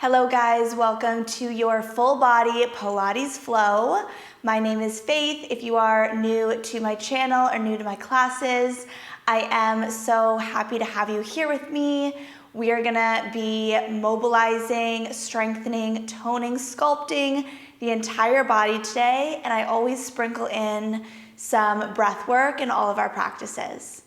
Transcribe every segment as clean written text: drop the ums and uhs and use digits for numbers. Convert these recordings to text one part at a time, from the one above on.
Hello guys, welcome to your full body Pilates flow. My name is Faith. If you are new to my channel or new to my classes, I am so happy to have you here with me. We are gonna be mobilizing, strengthening, toning, sculpting the entire body today, and I always sprinkle in some breath work in all of our practices.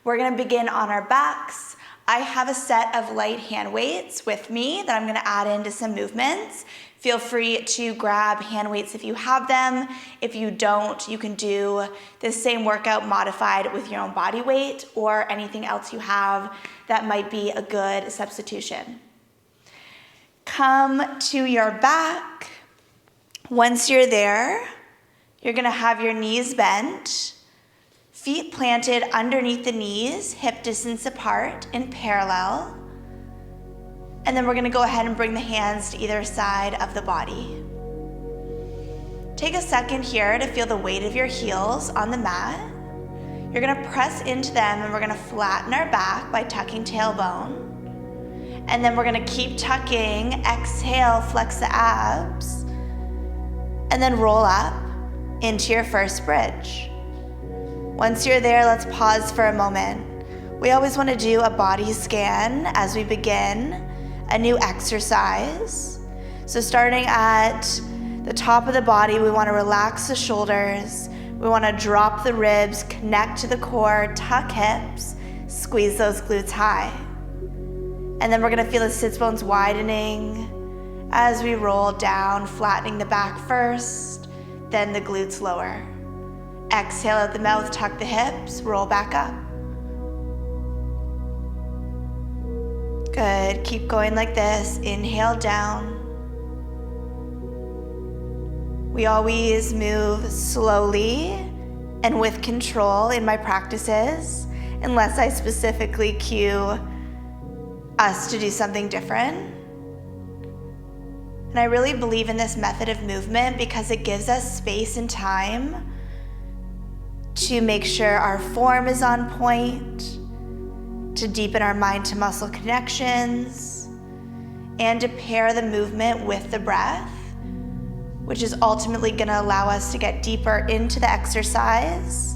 We're gonna begin on our backs. I have a set of light hand weights with me that I'm gonna add into some movements. Feel free to grab hand weights if you have them. If you don't, you can do the same workout modified with your own body weight or anything else you have that might be a good substitution. Come to your back. Once you're there, you're gonna have your knees bent, feet planted underneath the knees, hip distance apart in parallel. And then we're gonna go ahead and bring the hands to either side of the body. Take a second here to feel the weight of your heels on the mat. You're gonna press into them and we're gonna flatten our back by tucking tailbone. And then we're gonna keep tucking, exhale, flex the abs, and then roll up into your first bridge. Once you're there, let's pause for a moment. We always want to do a body scan as we begin a new exercise. So starting at the top of the body, we want to relax the shoulders. We want to drop the ribs, connect to the core, tuck hips, squeeze those glutes high. And then we're going to feel the sits bones widening as we roll down, flattening the back first, then the glutes lower. Exhale out the mouth, tuck the hips, roll back up. Good, keep going like this. Inhale down. We always move slowly and with control in my practices, unless I specifically cue us to do something different. And I really believe in this method of movement because it gives us space and time to make sure our form is on point, to deepen our mind to muscle connections, and to pair the movement with the breath, which is ultimately going to allow us to get deeper into the exercise.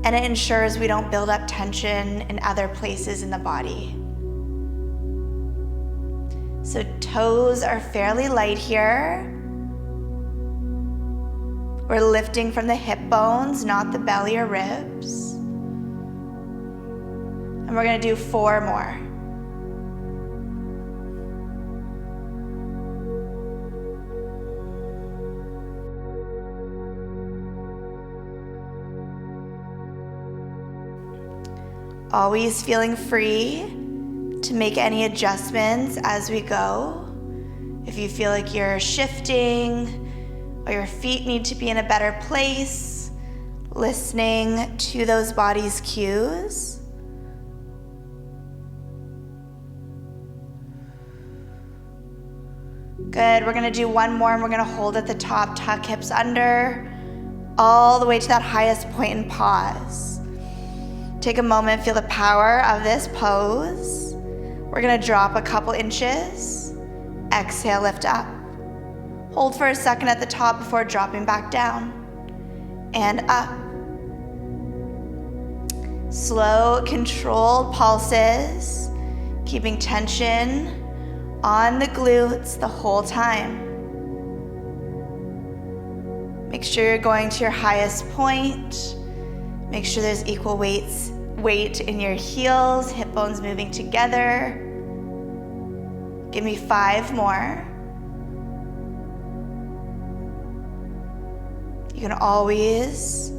And it ensures we don't build up tension in other places in the body. So toes are fairly light here. We're lifting from the hip bones, not the belly or ribs. And we're gonna do 4 more. Always feeling free to make any adjustments as we go. If you feel like you're shifting, or your feet need to be in a better place, listening to those body's cues. Good, we're gonna do 1 more and we're gonna hold at the top, tuck hips under, all the way to that highest point and pause. Take a moment, feel the power of this pose. We're gonna drop a couple inches, exhale, lift up. Hold for a second at the top before dropping back down and up. Slow, controlled pulses, keeping tension on the glutes the whole time. Make sure you're going to your highest point. Make sure there's equal weight in your heels, hip bones moving together. Give me 5 more. You can always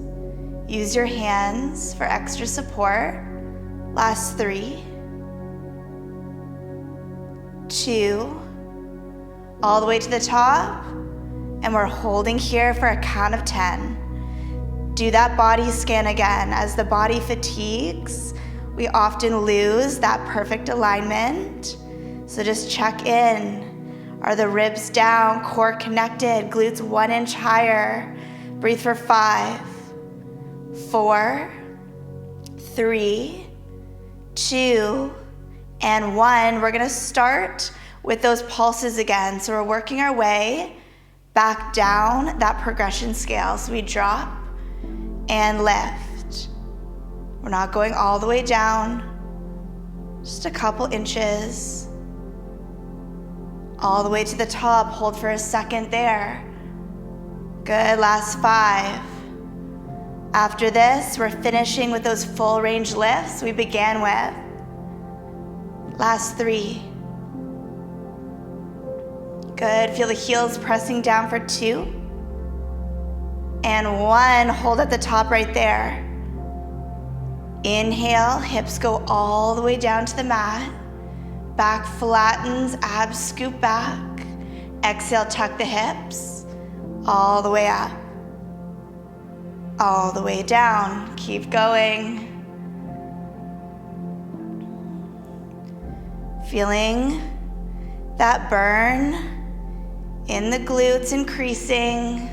use your hands for extra support. Last 3, 2, all the way to the top, and we're holding here for a count of 10. Do that body scan again. As the body fatigues, we often lose that perfect alignment. So just check in. Are the ribs down, core connected, glutes 1 inch higher? Breathe for 5, 4, 3, 2, and 1. We're gonna start with those pulses again. So we're working our way back down that progression scale. So we drop and lift. We're not going all the way down, just a couple inches. All the way to the top, hold for a second there. Good, last 5. After this, we're finishing with those full range lifts we began with. Last 3. Good, feel the heels pressing down for 2. And 1, hold at the top right there. Inhale, hips go all the way down to the mat. Back flattens, abs scoop back. Exhale, tuck the hips. All the way up. All the way down. Keep going. Feeling that burn in the glutes increasing.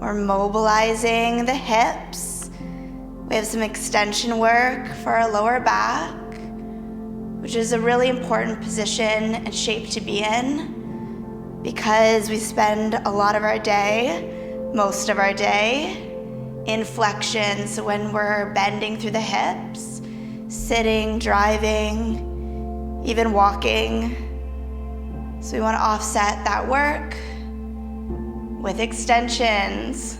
We're mobilizing the hips. We have some extension work for our lower back, which is a really important position and shape to be in because we spend a lot of our day, most of our day, in flexion. So when we're bending through the hips, sitting, driving, even walking. So we want to offset that work with extensions.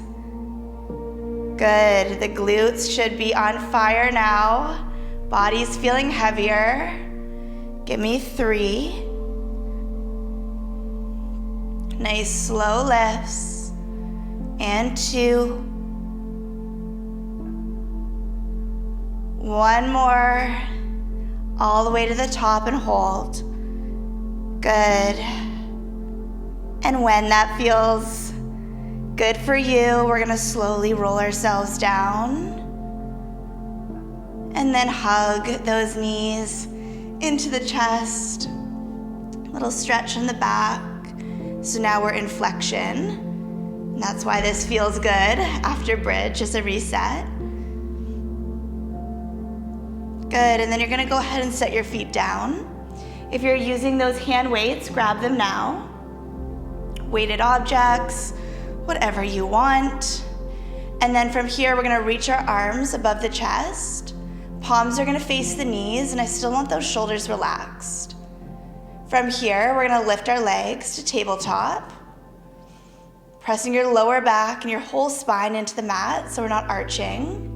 Good, the glutes should be on fire now. Body's feeling heavier. Give me 3. Nice slow lifts. And 2. 1 more. All the way to the top and hold. Good. And when that feels good for you, we're gonna slowly roll ourselves down and then hug those knees into the chest. Little stretch in the back. So now we're in flexion. And that's why this feels good after bridge, just a reset. Good, and then you're gonna go ahead and set your feet down. If you're using those hand weights, grab them now. Weighted objects, whatever you want. And then from here, we're gonna reach our arms above the chest. Palms are gonna face the knees, and I still want those shoulders relaxed. From here, we're gonna lift our legs to tabletop, pressing your lower back and your whole spine into the mat so we're not arching.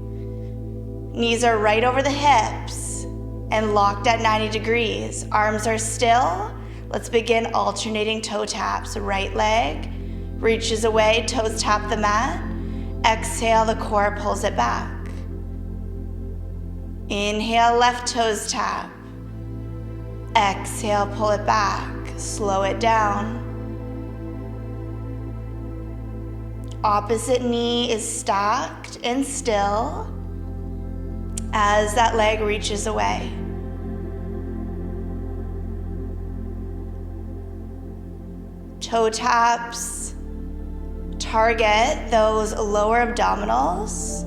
Knees are right over the hips and locked at 90 degrees. Arms are still. Let's begin alternating toe taps. Right leg reaches away, toes tap the mat. Exhale, the core pulls it back. Inhale, left toes tap. Exhale, pull it back. Slow it down. Opposite knee is stacked and still as that leg reaches away. Toe taps target those lower abdominals,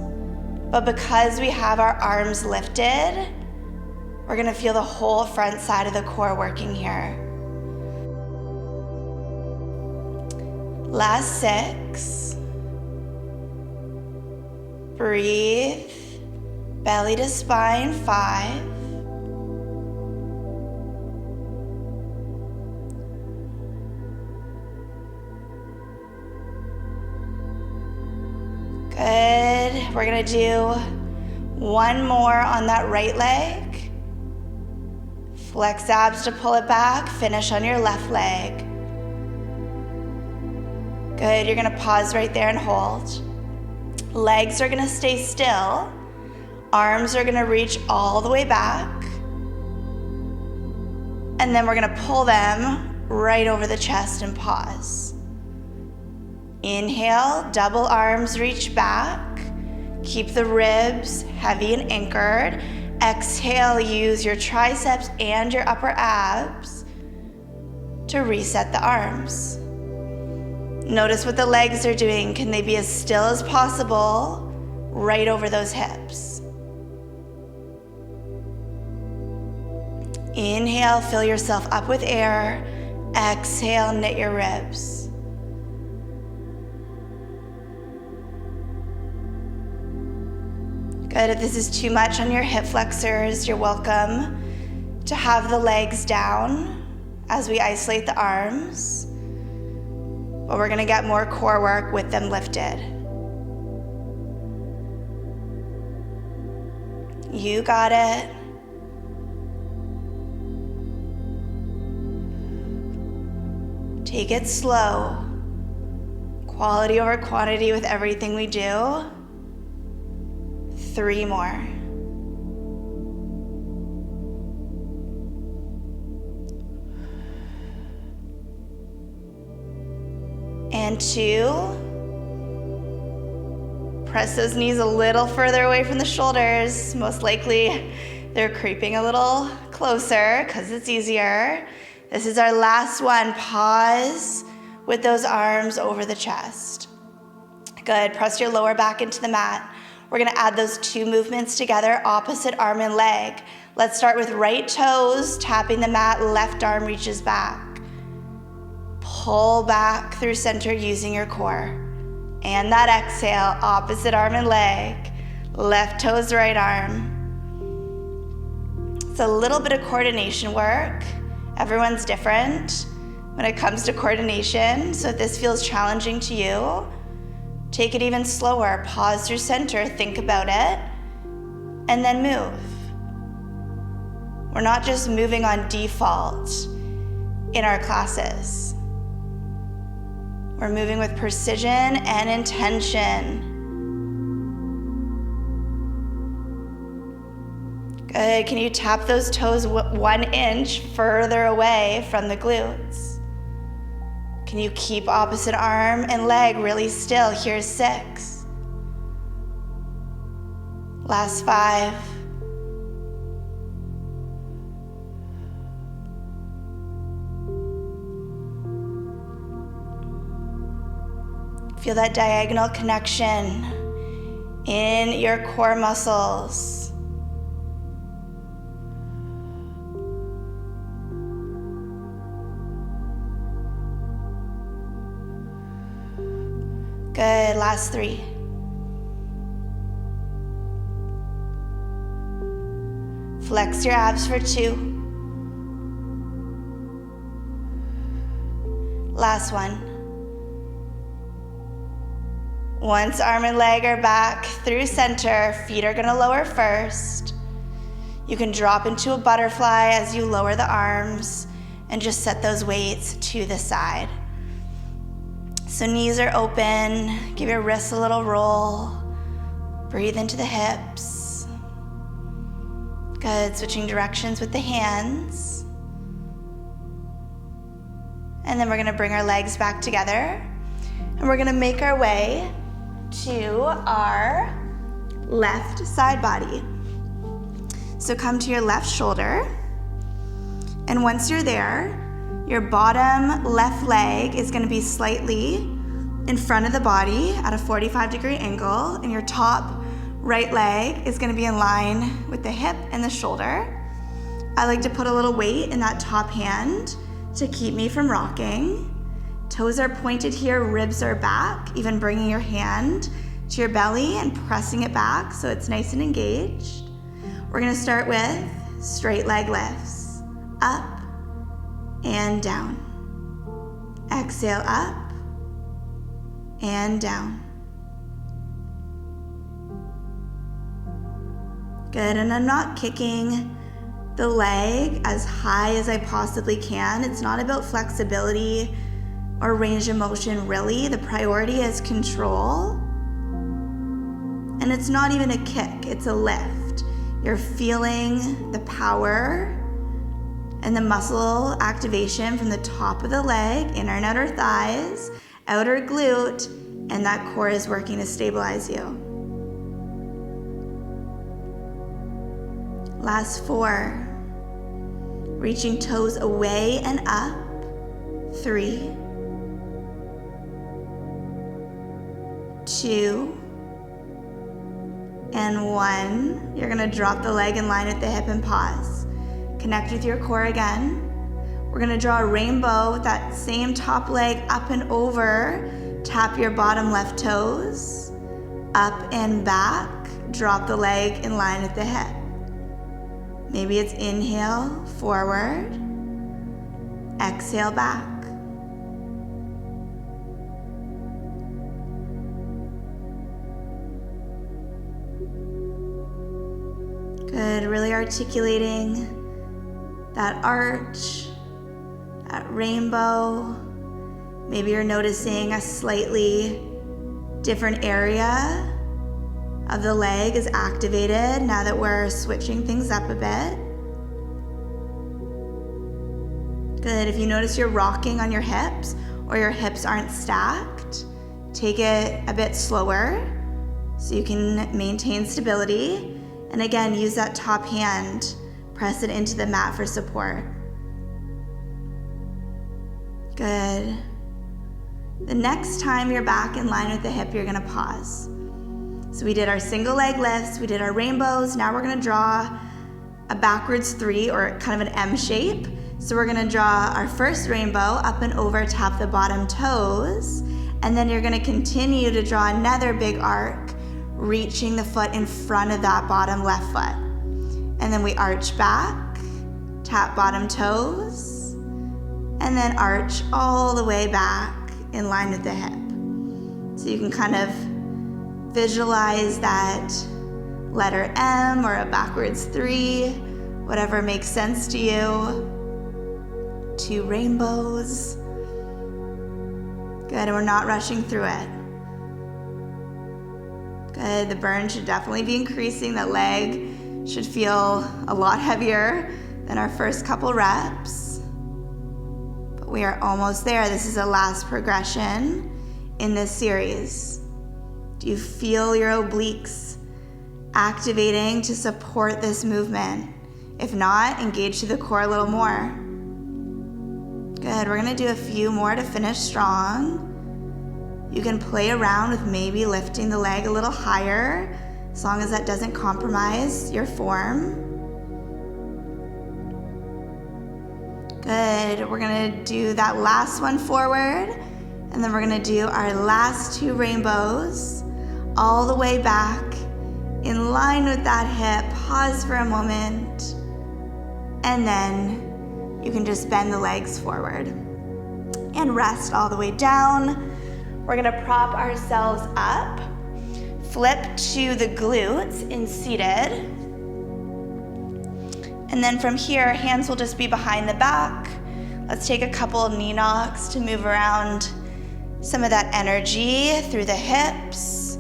but because we have our arms lifted, we're gonna feel the whole front side of the core working here. Last 6. Breathe. Belly to spine, 5. Good. We're gonna do 1 more on that right leg. Flex abs to pull it back. Finish on your left leg. Good. You're gonna pause right there and hold. Legs are gonna stay still. Arms are gonna reach all the way back. And then we're gonna pull them right over the chest and pause. Inhale, double arms reach back. Keep the ribs heavy and anchored. Exhale, use your triceps and your upper abs to reset the arms. Notice what the legs are doing. Can they be as still as possible right over those hips? Inhale, fill yourself up with air. Exhale, knit your ribs. Good. If this is too much on your hip flexors, you're welcome to have the legs down as we isolate the arms. But we're gonna get more core work with them lifted. You got it. Take it slow. Quality over quantity with everything we do. 3 more. And 2. Press those knees a little further away from the shoulders. Most likely they're creeping a little closer because it's easier. This is our last one. Pause with those arms over the chest. Good. Press your lower back into the mat. We're gonna add those 2 movements together, opposite arm and leg. Let's start with right toes, tapping the mat, left arm reaches back. Pull back through center using your core. And that exhale, opposite arm and leg, left toes, right arm. It's a little bit of coordination work. Everyone's different when it comes to coordination, so if this feels challenging to you, take it even slower. Pause through center, think about it, and then move. We're not just moving on default in our classes. We're moving with precision and intention. Good. Can you tap those toes 1 inch further away from the glutes? Can you keep opposite arm and leg really still? Here's 6. Last 5. Feel that diagonal connection in your core muscles. Good, last 3. Flex your abs for 2. Last 1. Once arm and leg are back through center, feet are gonna lower first. You can drop into a butterfly as you lower the arms and just set those weights to the side. So knees are open, give your wrists a little roll. Breathe into the hips. Good, switching directions with the hands. And then we're gonna bring our legs back together and we're gonna make our way to our left side body. So come to your left shoulder, and once you're there, your bottom left leg is gonna be slightly in front of the body at a 45-degree angle, and your top right leg is gonna be in line with the hip and the shoulder. I like to put a little weight in that top hand to keep me from rocking. Toes are pointed here, ribs are back, even bringing your hand to your belly and pressing it back so it's nice and engaged. We're gonna start with straight leg lifts. Up and down. Exhale, up and down. Good, and I'm not kicking the leg as high as I possibly can. It's not about flexibility or range of motion, really. The priority is control. And it's not even a kick, it's a lift. You're feeling the power and the muscle activation from the top of the leg, inner and outer thighs, outer glute, and that core is working to stabilize you. Last 4. Reaching toes away and up. 3, 2, and 1. You're gonna drop the leg in line at the hip and pause. Connect with your core again. We're gonna draw a rainbow with that same top leg up and over. Tap your bottom left toes, up and back. Drop the leg in line with the hip. Maybe it's inhale, forward, exhale, back. Good, really articulating that arch, that rainbow. Maybe you're noticing a slightly different area of the leg is activated now that we're switching things up a bit. Good, if you notice you're rocking on your hips or your hips aren't stacked, take it a bit slower so you can maintain stability. And again, use that top hand, press it into the mat for support. Good. The next time you're back in line with the hip, you're gonna pause. So we did our single leg lifts, we did our rainbows. Now we're gonna draw a backwards 3 or kind of an M shape. So we're gonna draw our first rainbow up and over, tap the bottom toes. And then you're gonna continue to draw another big arc, reaching the foot in front of that bottom left foot. And then we arch back, tap bottom toes, and then arch all the way back in line with the hip. So you can kind of visualize that letter M or a backwards 3, whatever makes sense to you. 2 rainbows. Good, and we're not rushing through it. Good, the burn should definitely be increasing. The leg should feel a lot heavier than our first couple reps. But we are almost there. This is the last progression in this series. Do you feel your obliques activating to support this movement? If not, engage to the core a little more. Good, we're gonna do a few more to finish strong. You can play around with maybe lifting the leg a little higher, as long as that doesn't compromise your form. Good, we're gonna do that last one forward, and then we're gonna do our last 2 rainbows all the way back in line with that hip. Pause for a moment, and then you can just bend the legs forward and rest all the way down. We're gonna prop ourselves up, flip to the glutes in seated, and then from here, hands will just be behind the back. Let's take a couple of knee knocks to move around some of that energy through the hips.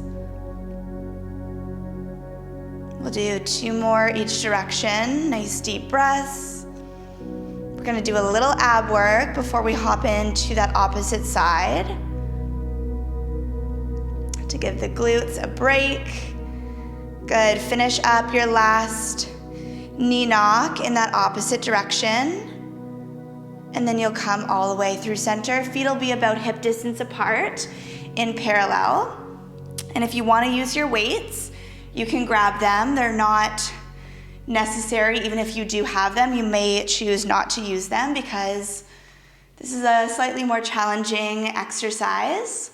We'll do 2 more each direction. Nice deep breaths. We're gonna do a little ab work before we hop into that opposite side to give the glutes a break. Good, finish up your last knee knock in that opposite direction. And then you'll come all the way through center. Feet will be about hip distance apart in parallel. And if you wanna use your weights, you can grab them. They're not necessary. Even if you do have them, you may choose not to use them because this is a slightly more challenging exercise.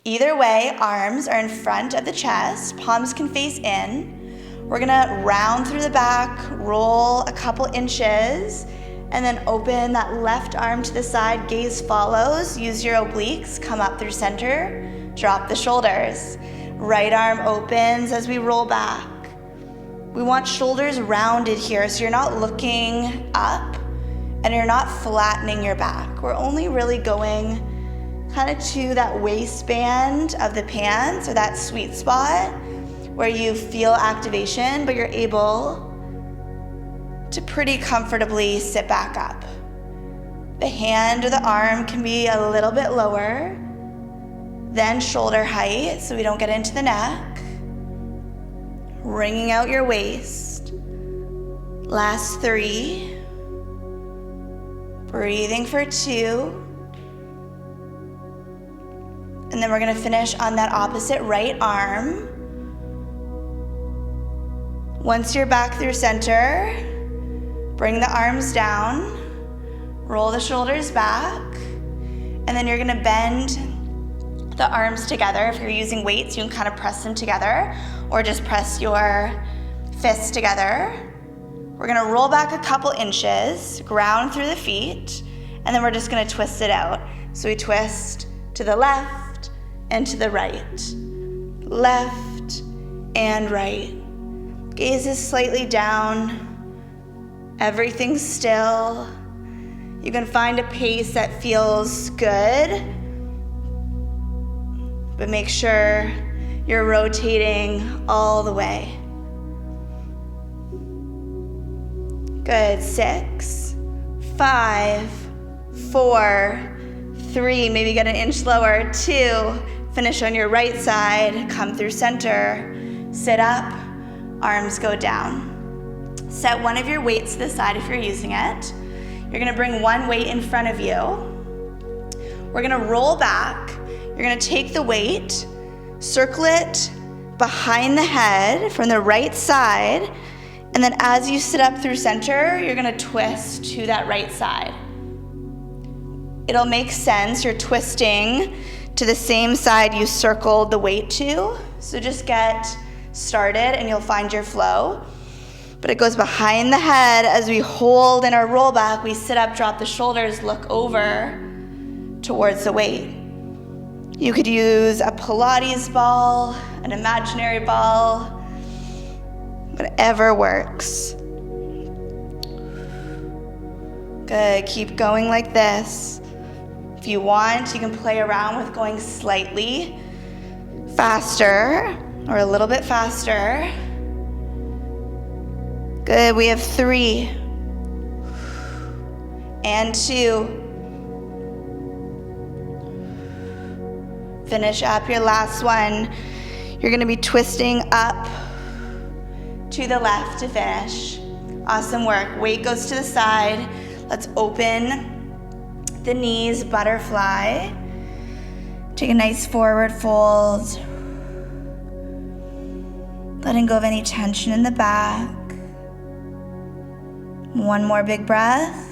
Either way, arms are in front of the chest, palms can face in. We're gonna round through the back, roll a couple inches, and then open that left arm to the side, gaze follows, use your obliques, come up through center, drop the shoulders. Right arm opens as we roll back. We want shoulders rounded here, so you're not looking up and you're not flattening your back. We're only really going kind of to that waistband of the pants or that sweet spot where you feel activation, but you're able to pretty comfortably sit back up. The hand or the arm can be a little bit lower than shoulder height so we don't get into the neck. Wringing out your waist. Last 3. Breathing for 2. And then we're gonna finish on that opposite right arm. Once you're back through center, Bring the arms down, roll the shoulders back, and then you're gonna bend the arms together. If you're using weights, you can kind of press them together or just press your fists together. We're gonna roll back a couple inches, ground through the feet, and then we're just gonna twist it out. So we twist to the left and to the right. Left and right. Gaze is slightly down. Everything's still. You can find a pace that feels good, but make sure you're rotating all the way. Good, 6, 5, 4, 3, maybe get an inch lower, 2, finish on your right side, come through center, sit up, arms go down. Set one of your weights to the side if you're using it. You're gonna bring one weight in front of you. We're gonna roll back. You're gonna take the weight, circle it behind the head from the right side, and then as you sit up through center, you're gonna twist to that right side. It'll make sense, you're twisting to the same side you circled the weight to, so just get started and you'll find your flow. But it goes behind the head as we hold in our roll back, we sit up, drop the shoulders, look over towards the weight. You could use a Pilates ball, an imaginary ball, whatever works. Good, keep going like this. If you want, you can play around with going slightly faster or a little bit faster. Good, we have 3 and 2. Finish up your last one. You're gonna be twisting up to the left to finish. Awesome work. Weight goes to the side. Let's open the knees, butterfly. Take a nice forward fold. Letting go of any tension in the back. One more big breath.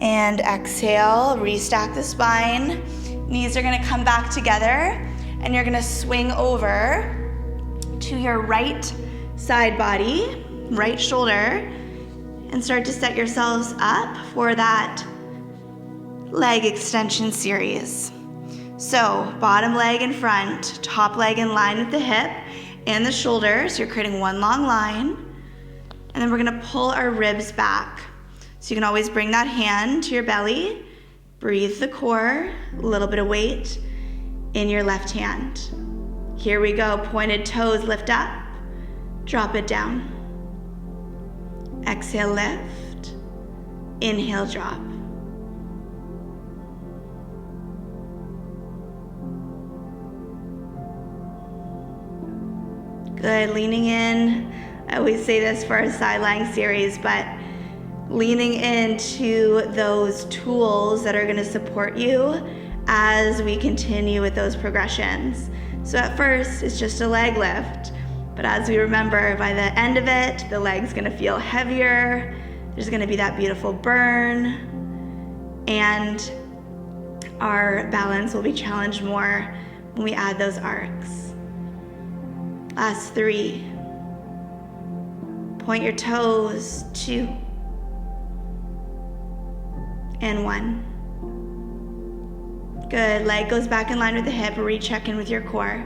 And exhale, restack the spine. Knees are gonna come back together and you're gonna swing over to your right side body, right shoulder, and start to set yourselves up for that leg extension series. So bottom leg in front, top leg in line with the hip and the shoulders. You're creating one long line. And then we're gonna pull our ribs back. So you can always bring that hand to your belly, breathe the core, a little bit of weight in your left hand. Here we go, pointed toes lift up, drop it down. Exhale, lift, inhale, drop. Good, leaning in. I always say this for our side lying series, but leaning into those tools that are gonna support you as we continue with those progressions. So at first, it's just a leg lift, but as we remember, by the end of it, the leg's gonna feel heavier, there's gonna be that beautiful burn, and our balance will be challenged more when we add those arcs. Last 3. Point your toes, 2. And 1. Good, leg goes back in line with the hip, recheck in with your core.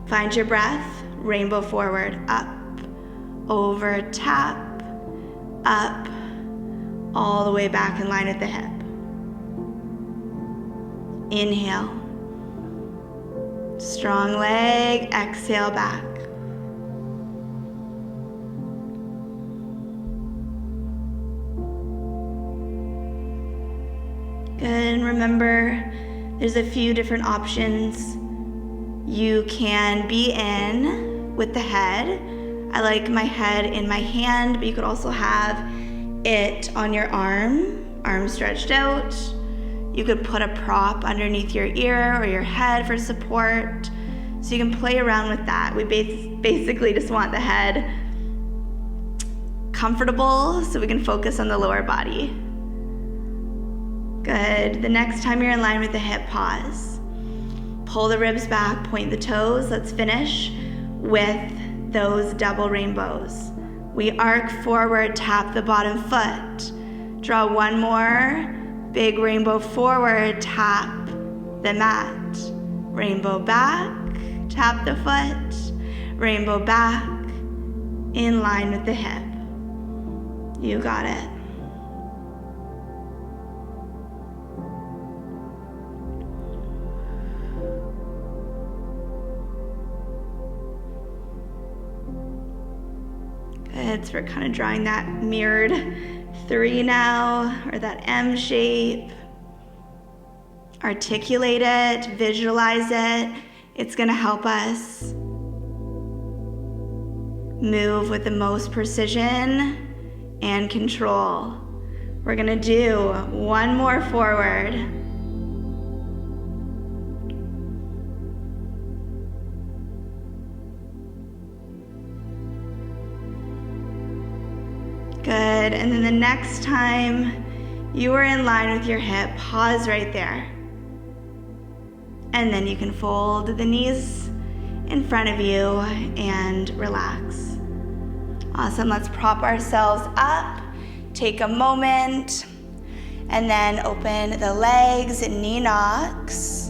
Find your breath, rainbow forward, up, over, tap, up, all the way back in line with the hip. Inhale. Strong leg, exhale back. Good, and remember, there's a few different options you can be in with the head. I like my head in my hand, but you could also have it on your arm stretched out. You could put a prop underneath your ear or your head for support. So you can play around with that. We basically just want the head comfortable so we can focus on the lower body. Good. The next time you're in line with the hip, pause. Pull the ribs back, point the toes. Let's finish with those double rainbows. We arc forward, tap the bottom foot. Draw one more big rainbow forward, tap the mat. Rainbow back, tap the foot. Rainbow back, in line with the hip. You got it. Good, so we're kind of drawing that mirrored 3 now, or that M shape. Articulate it, visualize it. It's gonna help us move with the most precision and control. We're gonna do one more forward. Good, and then the next time you are in line with your hip, pause right there. And then you can fold the knees in front of you and relax. Awesome, let's prop ourselves up. Take a moment and then open the legs, knee knocks,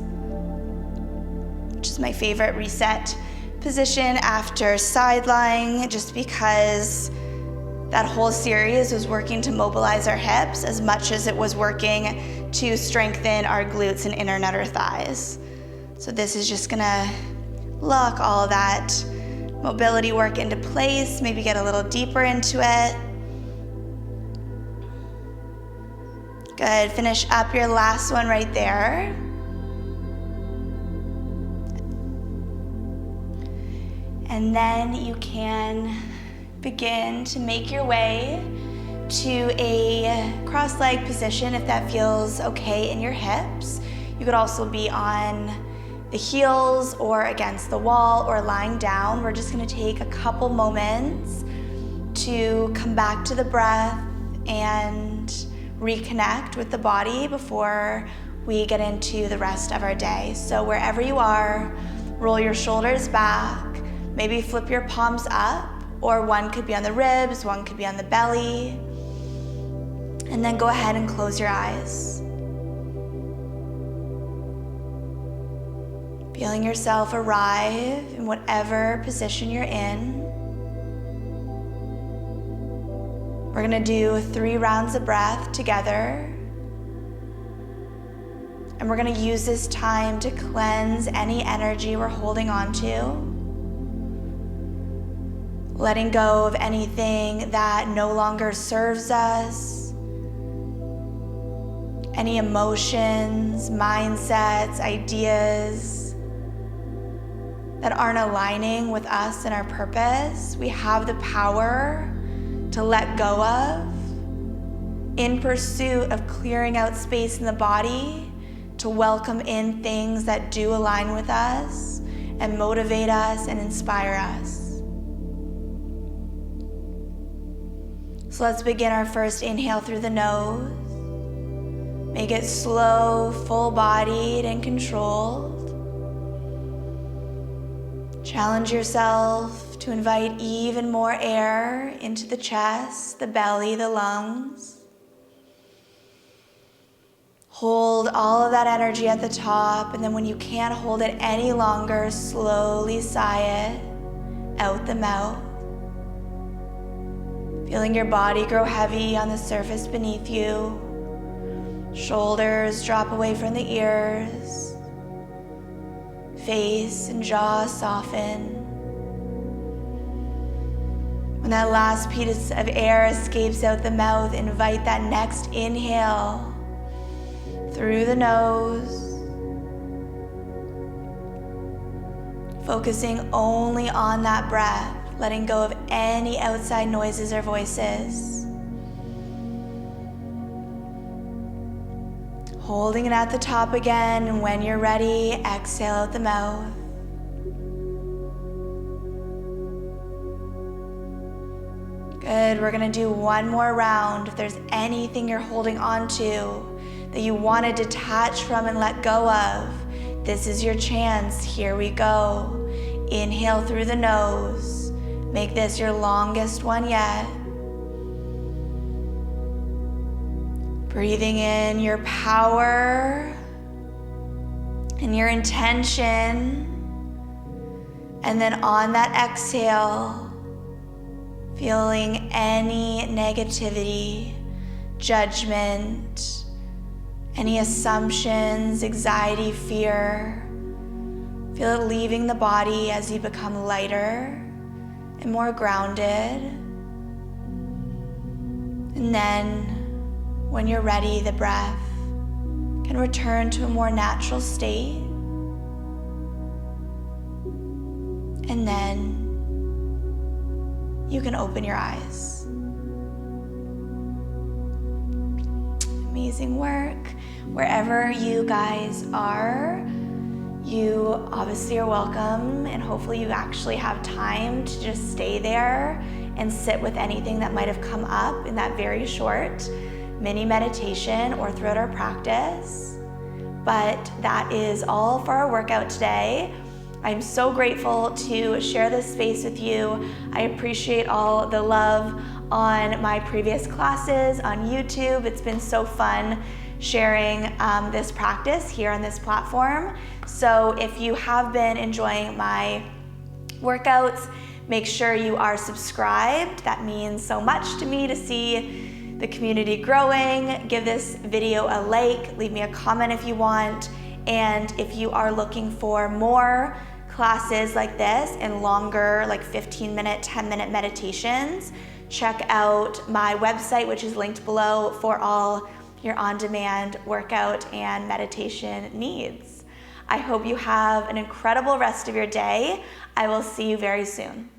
which is my favorite reset position after side lying, just because that whole series was working to mobilize our hips as much as it was working to strengthen our glutes and inner nutter thighs. So this is just gonna lock all of that mobility work into place, maybe get a little deeper into it. Good, finish up your last one right there. And then you can begin to make your way to a cross-leg position if that feels okay in your hips. You could also be on the heels or against the wall or lying down. We're just gonna take a couple moments to come back to the breath and reconnect with the body before we get into the rest of our day. So wherever you are, roll your shoulders back, maybe flip your palms up, or one could be on the ribs, one could be on the belly, and then go ahead and close your eyes. Feeling yourself arrive in whatever position you're in. We're gonna do 3 rounds of breath together. And we're gonna use this time to cleanse any energy we're holding on to. Letting go of anything that no longer serves us. Any emotions, mindsets, ideas that aren't aligning with us and our purpose. We have the power to let go of in pursuit of clearing out space in the body to welcome in things that do align with us and motivate us and inspire us. So let's begin our first inhale through the nose. Make it slow, full-bodied, and controlled. Challenge yourself to invite even more air into the chest, the belly, the lungs. Hold all of that energy at the top, and then when you can't hold it any longer, slowly sigh it out the mouth. Feeling your body grow heavy on the surface beneath you. Shoulders drop away from the ears. Face and jaw soften. When that last piece of air escapes out the mouth, invite that next inhale through the nose, focusing only on that breath, letting go of any outside noises or voices. Holding it at the top again, and when you're ready, exhale out the mouth. Good, we're gonna do one more round. If there's anything you're holding on to that you wanna detach from and let go of, this is your chance. Here we go. Inhale through the nose. Make this your longest one yet. Breathing in your power and your intention. And then on that exhale, feeling any negativity, judgment, any assumptions, anxiety, fear. Feel it leaving the body as you become lighter and more grounded. And then, when you're ready, the breath can return to a more natural state. And then you can open your eyes. Amazing work. Wherever you guys are, you obviously are welcome, and hopefully you actually have time to just stay there and sit with anything that might have come up in that very short mini meditation or throughout our practice. But that is all for our workout today. I'm so grateful to share this space with you. I appreciate all the love on my previous classes on YouTube. It's been so fun sharing this practice here on this platform. So if you have been enjoying my workouts, make sure you are subscribed. That means so much to me to see the community growing. Give this video a like, leave me a comment if you want. And if you are looking for more classes like this and longer, like 15-minute, 10-minute meditations, check out my website, which is linked below, for all your on-demand workout and meditation needs. I hope you have an incredible rest of your day. I will see you very soon.